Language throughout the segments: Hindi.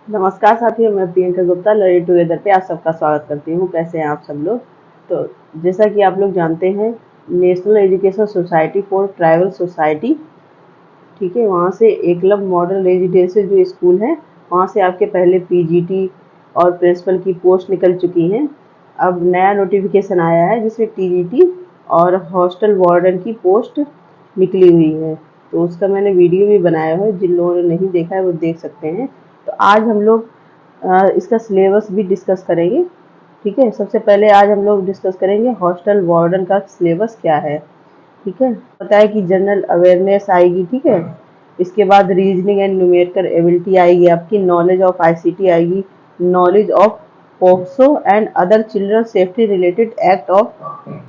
नमस्कार साथियों, मैं प्रियंका गुप्ता लर्निंग टुगेदर पे आप सबका स्वागत करती हूँ। कैसे हैं आप सब लोग? तो जैसा कि आप लोग जानते हैं, national education society for tribal society, ठीक है, वहाँ से एकलव्य मॉडल रेजिडेंशियल जो स्कूल है, वहाँ से आपके पहले पीजीटी और प्रिंसिपल की पोस्ट निकल चुकी हैं। अब नया नोटिफिकेशन आया है जिसमें टीजीटी और हॉस्टल वार्डन की पोस्ट निकली हुई है। तो उसका मैंने वीडियो भी बनाया है, जिन लोगों ने नहीं देखा है वो देख सकते हैं। तो आज हम लोग इसका सिलेबस भी डिस्कस करेंगे। ठीक है, सबसे पहले आज हम लोग डिस्कस करेंगे हॉस्टल वार्डन का सिलेबस क्या है। ठीक है, पता है कि जनरल अवेयरनेस आएगी। ठीक है, इसके बाद रीजनिंग एंड न्यूमेरिकल एबिलिटी आएगी, आपकी नॉलेज ऑफ आईसीटी आएगी, knowledge of POCSO and other children safety related act of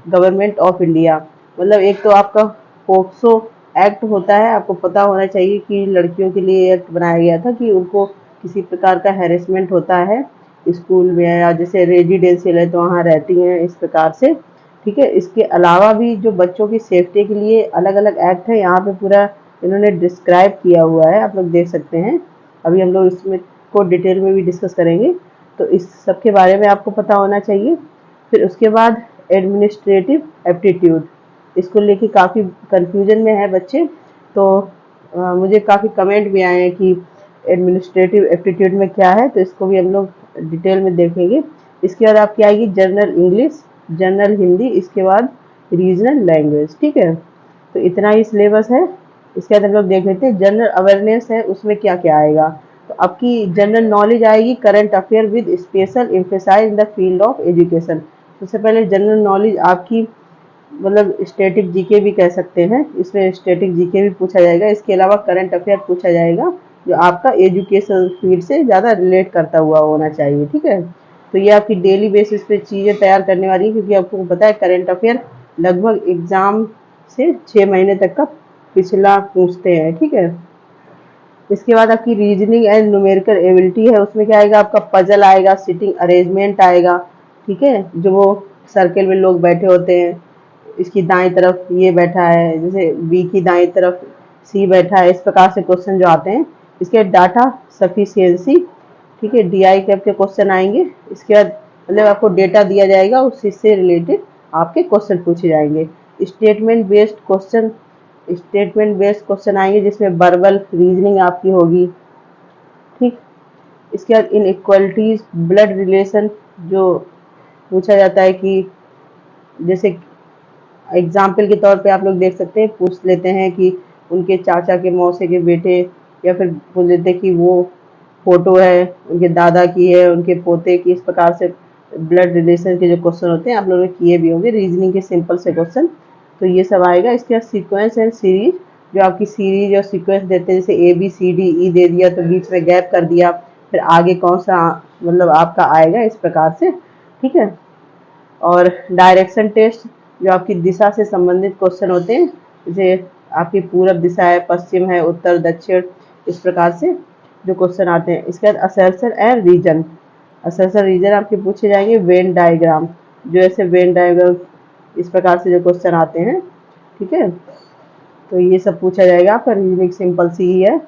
government of India. मतलब एक तो आपका पोक्सो एक्ट होता है, आपको पता होना चाहिए कि लड़कियों के लिए एक्ट बनाया गया था कि उनको किसी प्रकार का हैरेसमेंट होता है स्कूल में, या जैसे रेजिडेंशियल है तो वहाँ रहती हैं इस प्रकार से। ठीक है, इसके अलावा भी जो बच्चों की सेफ्टी के लिए अलग अलग एक्ट है, यहाँ पे पूरा इन्होंने डिस्क्राइब किया हुआ है, आप लोग देख सकते हैं। अभी हम लोग इसमें को डिटेल में भी डिस्कस करेंगे, तो इस सब के बारे में आपको पता होना चाहिए। फिर उसके बाद एडमिनिस्ट्रेटिव एप्टीट्यूड, इसको लेके काफ़ी कंफ्यूजन में है बच्चे। तो मुझे काफ़ी कमेंट भी आए हैं कि एडमिनिस्ट्रेटिव एप्टीट्यूड में क्या है, तो इसको भी हम लोग डिटेल में देखेंगे। इसके बाद आपकी आएगी जनरल इंग्लिश, जनरल हिंदी, इसके बाद रीजनल लैंग्वेज। ठीक है, तो इतना ही सिलेबस है। इसके बाद हम लोग देख लेते हैं जनरल अवेयरनेस है, उसमें क्या क्या आएगा। तो आपकी जनरल नॉलेज आएगी current affair with special emphasize in the field of education. सबसे पहले जनरल नॉलेज आपकी, मतलब स्टैटिक जीके भी कह सकते हैं, इसमें स्टैटिक जीके भी पूछा जाएगा। इसके अलावा करंट अफेयर पूछा जाएगा जो आपका एजुकेशन फील्ड से ज़्यादा रिलेट करता हुआ होना चाहिए। ठीक है, तो ये आपकी डेली बेसिस पे चीज़ें तैयार करने वाली है, क्योंकि आपको पता है करंट अफेयर लगभग एग्जाम से 6 महीने तक का पिछला पूछते हैं। ठीक है, इसके बाद आपकी रीजनिंग एंड न्यूमेरिकल एबिलिटी है, उसमें क्या आएगा, आपका पजल आएगा, सिटिंग अरेंजमेंट आएगा। ठीक है, जो वो सर्कल में लोग बैठे होते हैं, इसकी दाएं तरफ ये बैठा है, जैसे बी की दाएं तरफ सी बैठा है, इस प्रकार से क्वेश्चन जो आते हैं। इसके डाटा सफिशियंसी, ठीक है, डीआई टाइप के क्वेश्चन आएंगे। इसके बाद मतलब आपको डेटा दिया जाएगा, उसी से रिलेटेड आपके क्वेश्चन पूछे जाएंगे। Statement based question, statement based question आएंगे जिसमें वर्बल रीजनिंग आपकी होगी। ठीक, इसके बाद इनइक्वालिटीज, ब्लड रिलेशन जो पूछा जाता है कि जैसे एग्जाम्पल के तौर पे आप लोग देख सकते हैं, पूछ लेते हैं कि उनके चाचा के मौसे के बेटे, या फिर पूछ लेते हैं कि वो फोटो है उनके दादा की है, उनके पोते की, इस प्रकार से ब्लड रिलेशन के जो क्वेश्चन होते हैं आप लोगों ने किए भी होंगे, रीजनिंग के सिंपल से क्वेश्चन। तो ये सब आएगा। इसके बाद सीक्वेंस एंड सीरीज, जो आपकी सीरीज और सीक्वेंस देते हैं, जैसे A B C D E दे दिया तो बीच में गैप कर दिया, फिर आगे कौन सा मतलब आपका आएगा, इस प्रकार से। ठीक है, और डायरेक्शन टेस्ट, जो आपकी दिशा से संबंधित क्वेश्चन होते हैं, जैसे आपकी पूरब दिशा है, पश्चिम है, उत्तर दक्षिण, इस प्रकार से जो क्वेश्चन आते हैं। इसके बाद assertion and reason, assertion reason आपके पूछे जाएंगे। वेन डायग्राम, जो ऐसे वेन डायग्राम, इस प्रकार से जो क्वेश्चन आते हैं। ठीक है, तो ये सब पूछा जाएगा आपका, रीजनिंग सिंपल सी ही है।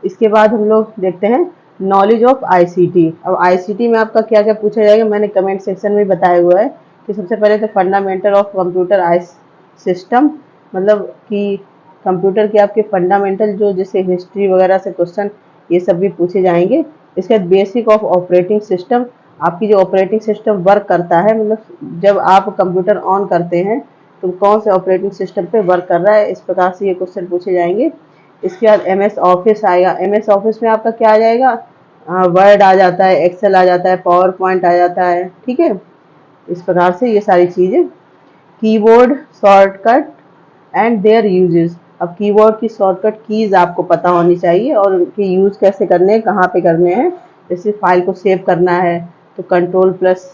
इसके बाद हम लोग देखते हैं नॉलेज ऑफ आईसीटी। अब आईसीटी में आपका क्या क्या पूछा जाएगा, मैंने कमेंट सेक्शन में बताया हुआ है कि सबसे पहले तो fundamental of computer I system, मतलब कि कंप्यूटर के आपके फंडामेंटल जो जैसे हिस्ट्री वगैरह से क्वेश्चन, ये सब भी पूछे जाएंगे। इसके बाद बेसिक ऑफ ऑपरेटिंग सिस्टम, आपकी जो ऑपरेटिंग सिस्टम वर्क करता है, मतलब जब आप कंप्यूटर ऑन करते हैं तो कौन से ऑपरेटिंग सिस्टम पे वर्क कर रहा है, इस प्रकार से ये क्वेश्चन पूछे जाएंगे। इसके बाद एमएस ऑफिस आएगा। एमएस ऑफिस में आपका क्या आ जाएगा, वर्ड आ जाता है, एक्सेल आ जाता है, पावर पॉइंट आ जाता है। ठीक है, इस प्रकार से ये सारी चीज़ें। Keyboard shortcut and there uses, अब कीबोर्ड की शॉर्टकट कीज आपको पता होनी चाहिए और उनके यूज कैसे करने हैं, कहाँ पे करने हैं। जैसे फाइल को सेव करना है तो कंट्रोल+S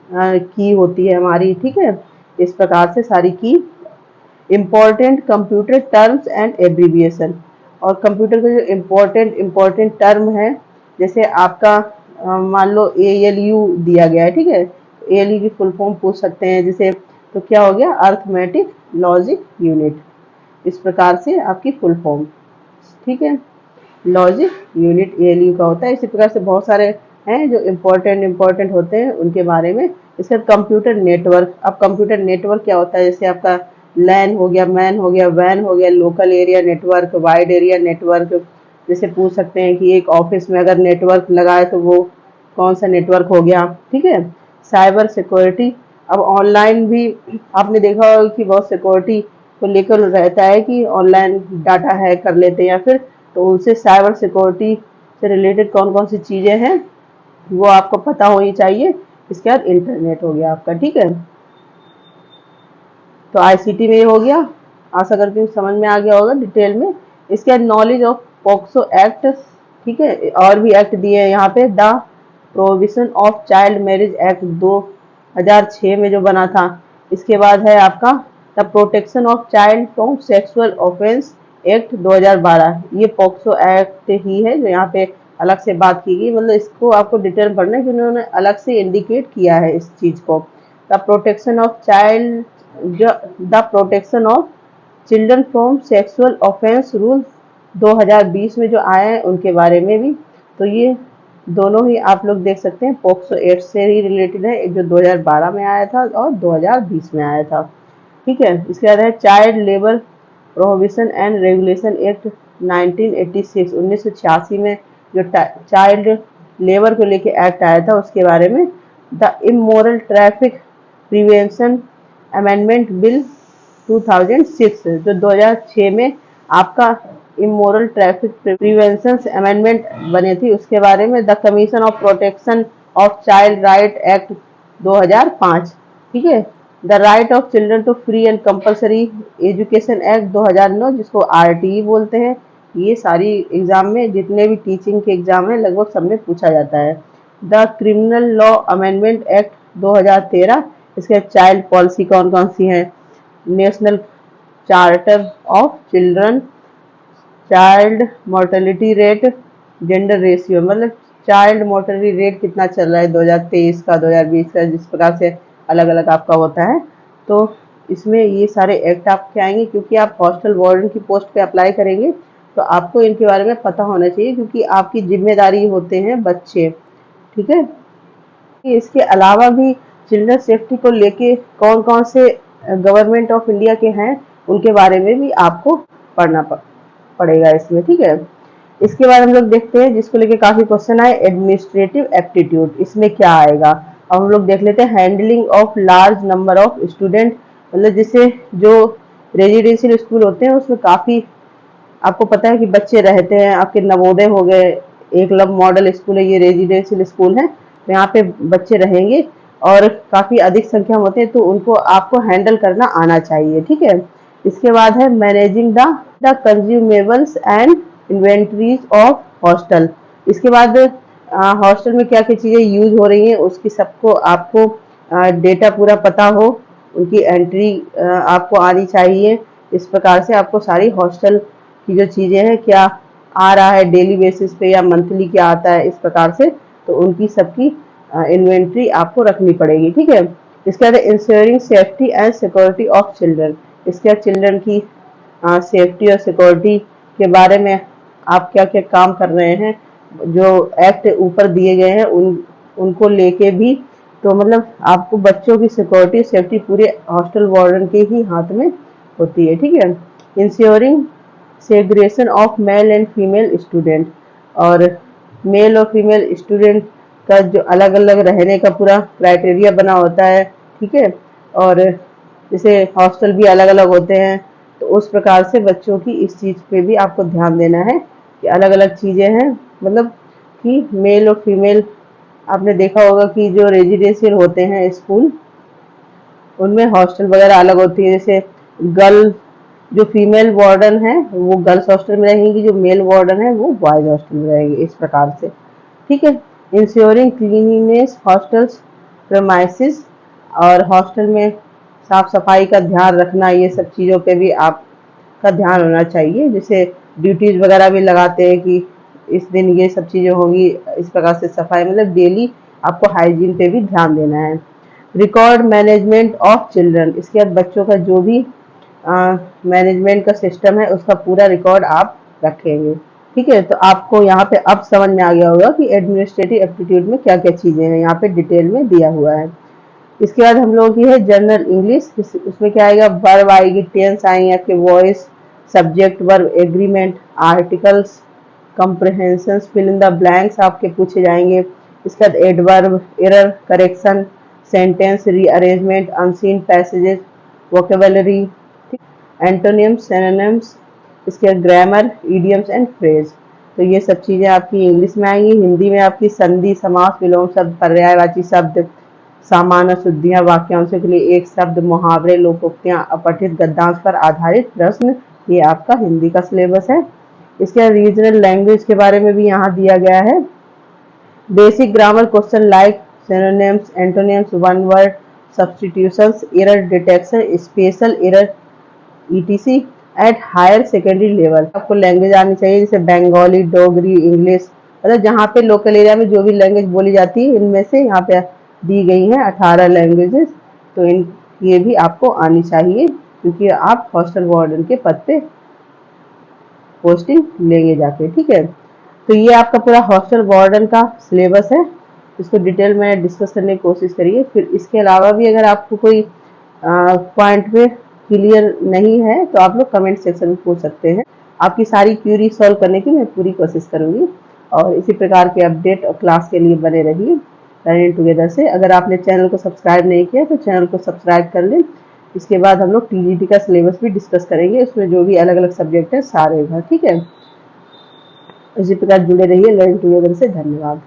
की होती है हमारी। ठीक है, इस प्रकार से सारी की। Important computer terms and abbreviation, और कंप्यूटर के जो इम्पोर्टेंट टर्म है, जैसे आपका मान लो ALU दिया गया है। ठीक है, ALU की फुल फॉर्म पूछ सकते हैं, जैसे तो क्या हो गया, अर्थमेटिक लॉजिक यूनिट, इस प्रकार से आपकी फुल फॉर्म। ठीक है, लॉजिक यूनिट ALU का होता है। इसी प्रकार से बहुत सारे हैं जो इम्पोर्टेंट होते हैं उनके बारे में। इसके बाद कंप्यूटर नेटवर्क। अब कंप्यूटर नेटवर्क क्या होता है, जैसे आपका लैन हो गया, मैन हो गया, वैन हो गया, local area network, wide area network. जैसे पूछ सकते हैं कि एक ऑफिस में अगर नेटवर्क लगा है तो वो कौन सा नेटवर्क हो गया, ठीक है। Cyber security. अब ऑनलाइन भी आपने देखा होगा कि बहुत सिक्योरिटी को लेकर रहता है कि ऑनलाइन डाटा हैक कर लेते हैं या फिर, तो उनसे साइबर सिक्योरिटी से रिलेटेड कौन कौन सी चीज़ें हैं वो आपको पता होनी चाहिए। इसके बाद इंटरनेट हो गया आपका, ठीक है। तो ICT में ये हो गया, आशा करती हूँ समझ में आ गया होगा डिटेल में। इसके बाद नॉलेज ऑफ पॉक्सो एक्ट, ठीक है। और भी एक्ट दिए हैं यहाँ पे। The prohibition of child marriage act 2006 में जो बना था। इसके बाद है आपका the protection of child from sexual offence act 2012। ये पॉक्सो एक्ट ही है जो यहाँ पे अलग से बात की गई, मतलब इसको आपको डिटेल पढ़ना है कि उन्होंने अलग से इंडिकेट किया है इस चीज को। The protection of child, the protection of children from sexual offence rule 2020 में जो आए हैं उनके बारे में भी। तो ये दोनों ही आप लोग देख सकते हैं पॉक्सो एक्ट से ही रिलेटेड है, एक जो 2012 में आया था और 2020 में आया था, ठीक है। इसके बाद है child labour prohibition and regulation act 1986, 1986 में जो चाइल्ड लेबर को लेके एक्ट आया था उसके बारे में। The immoral traffic prevention amendment bill 2006, जो 2006 में आपका इमोरल ट्रैफिक प्रिवेंशन अमेंडमेंट बने थी उसके बारे में। The commission of protection of child right act 2005, ठीक है। The right of children to free and compulsory education act 2009, जिसको RTE बोलते हैं। ये सारी एग्जाम में जितने भी टीचिंग के एग्जाम है लगभग सब में पूछा जाता है। The criminal law amendment act 2013। इसके चाइल्ड पॉलिसी कौन कौन सी है, national charter of children, child mortality rate, gender ratio, मतलब चाइल्ड मोर्टेलिटी रेट कितना चल रहा है 2023 का, 2020 का, जिस प्रकार से अलग अलग आपका होता है। तो इसमें ये सारे एक्ट आपके आएंगे, क्योंकि आप हॉस्टल वार्डन की पोस्ट पे अप्लाई करेंगे तो आपको इनके बारे में पता होना चाहिए, क्योंकि आपकी जिम्मेदारी होते हैं बच्चे, ठीक है। इसके अलावा भी चिल्ड्रन सेफ्टी को लेके कौन कौन से गवर्नमेंट ऑफ इंडिया के हैं उनके बारे में भी आपको पढ़ना पड़ेगा इसमें, ठीक है। इसके बाद हम लोग देखते हैं जिसको लेके काफी क्वेश्चन आए, एडमिनिस्ट्रेटिव एप्टीट्यूड। इसमें क्या आएगा, अब हम लोग देख लेते हैं। Handling of large number of student, मतलब जैसे जो रेजिडेंशियल स्कूल होते हैं उसमें काफी आपको पता है कि बच्चे रहते हैं। आपके नवोदय हो गए, एकलव्य मॉडल स्कूल है, ये रेजिडेंशियल स्कूल है, तो यहाँ पे बच्चे रहेंगे और काफी अधिक संख्या में होते हैं, तो उनको आपको हैंडल करना आना चाहिए, ठीक है। इसके बाद है managing the consumables and inventories of hostel. इसके बाद हॉस्टल में क्या क्या चीजें यूज हो रही हैं उसकी सबको आपको डेटा पूरा पता हो, उनकी एंट्री आपको आनी चाहिए। इस प्रकार से आपको सारी हॉस्टल की जो चीजें हैं, क्या आ रहा है डेली बेसिस पे या मंथली क्या आता है, इस प्रकार से तो उनकी सबकी इन्वेंट्री आपको रखनी पड़ेगी, ठीक है। इसके बाद ensuring safety and security of children. इसके बाद चिल्ड्रन की सेफ्टी और सिक्योरिटी के बारे में आप क्या क्या काम कर रहे हैं, जो एक्ट ऊपर दिए गए हैं उनको लेके भी, तो मतलब आपको बच्चों की सिक्योरिटी सेफ्टी पूरे हॉस्टल वार्डन के ही हाथ में होती है, ठीक है। Ensuring segregation of male and female student, और मेल और फीमेल स्टूडेंट का जो अलग अलग रहने का पूरा क्राइटेरिया बना होता है, ठीक है। और जैसे हॉस्टल भी अलग अलग होते हैं, तो उस प्रकार से बच्चों की इस चीज़ पे भी आपको ध्यान देना है कि अलग अलग चीज़ें हैं, मतलब कि मेल और फीमेल। आपने देखा होगा कि जो रेजिडेंशियल होते हैं स्कूल उनमें हॉस्टल वगैरह अलग होती है, जैसे गर्ल जो फीमेल वार्डन है वो गर्ल्स हॉस्टल में रहेंगी, जो मेल वार्डन है वो बॉयज हॉस्टल में रहेंगे, इस प्रकार से, ठीक है। इंश्योरिंग क्लीनिनेस हॉस्टल्स प्रेमाइसिस, और हॉस्टल में साफ सफाई का ध्यान रखना, ये सब चीज़ों पे भी आपका ध्यान होना चाहिए। जैसे ड्यूटीज वगैरह भी लगाते हैं कि इस दिन ये सब चीज़ें होंगी, इस प्रकार से सफाई, मतलब डेली आपको हाइजीन पे भी ध्यान देना है। रिकॉर्ड मैनेजमेंट ऑफ चिल्ड्रन, इसके बाद बच्चों का जो भी मैनेजमेंट का सिस्टम है उसका पूरा रिकॉर्ड आप रखेंगे, ठीक है, तो आपको यहाँ पे अब समझ में आ गया होगा कि एडमिनिस्ट्रेटिव एप्टीट्यूड में क्या क्या चीजें हैं, यहाँ पे डिटेल में दिया हुआ है। इसके बाद हम लोगों की है जनरल इंग्लिश। उसमें क्या आएगा, वर्ब आएगी, टेंस आएंगे आपके, voice, subject, verb, agreement, articles, comprehension, fill in the blanks आपके पूछे जाएंगे। इसके बाद adverb, error correction, sentence rearrangement, unseen passages, vocabulary, antonyms, synonyms, इसके बाद ग्रामर, इडियम्स एंड फ्रेज। तो ये सब चीजें आपकी इंग्लिश में आएंगी। हिंदी में आपकी संधि, समास, विलोम शब्द, पर्यायवाची शब्द, सामान्य शुद्धियां, वाक्यांशों के लिए एक शब्द, मुहावरे, लोकोक्तियां, अपठित गद्यांश पर आधारित प्रश्न, ये आपका हिंदी का सिलेबस है। इसके बाद रीजनल लैंग्वेज के बारे में भी यहाँ दिया गया है। Basic grammar question like synonyms, antonyms, one word substitutions, error detection, special error, etc at higher secondary level. आपको लैंग्वेज आनी चाहिए, जैसे बंगाली, डोगरी, इंग्लिश, मतलब जहाँ पे लोकल एरिया में जो भी लैंग्वेज बोली जाती है, इनमें से यहाँ पे दी गई हैं 18 लैंग्वेजेस। तो इन ये भी आपको आनी चाहिए, क्योंकि आप हॉस्टल वार्डन के पद पे पोस्टिंग लेंगे जाके। ठीक है, तो ये आपका पूरा हॉस्टल वार्डन का सिलेबस है। इसको डिटेल में डिस्कस करने की कोशिश करिए। फिर इसके अलावा भी अगर आपको कोई पॉइंट में क्लियर नहीं है तो आप लोग कमेंट सेक्शन में पूछ सकते हैं। आपकी सारी क्यूरी सॉल्व करने की मैं पूरी कोशिश करूंगी। और इसी प्रकार के अपडेट और क्लास के लिए बने रहिए लर्निंग टुगेदर से। अगर आपने चैनल को सब्सक्राइब नहीं किया तो चैनल को सब्सक्राइब कर लें। इसके बाद हम लोग टीजीटी का सिलेबस भी डिस्कस करेंगे, उसमें जो भी अलग अलग सब्जेक्ट है सारे भर। ठीक है, इसी प्रकार जुड़े रहिए लर्निंग टुगेदर से। धन्यवाद।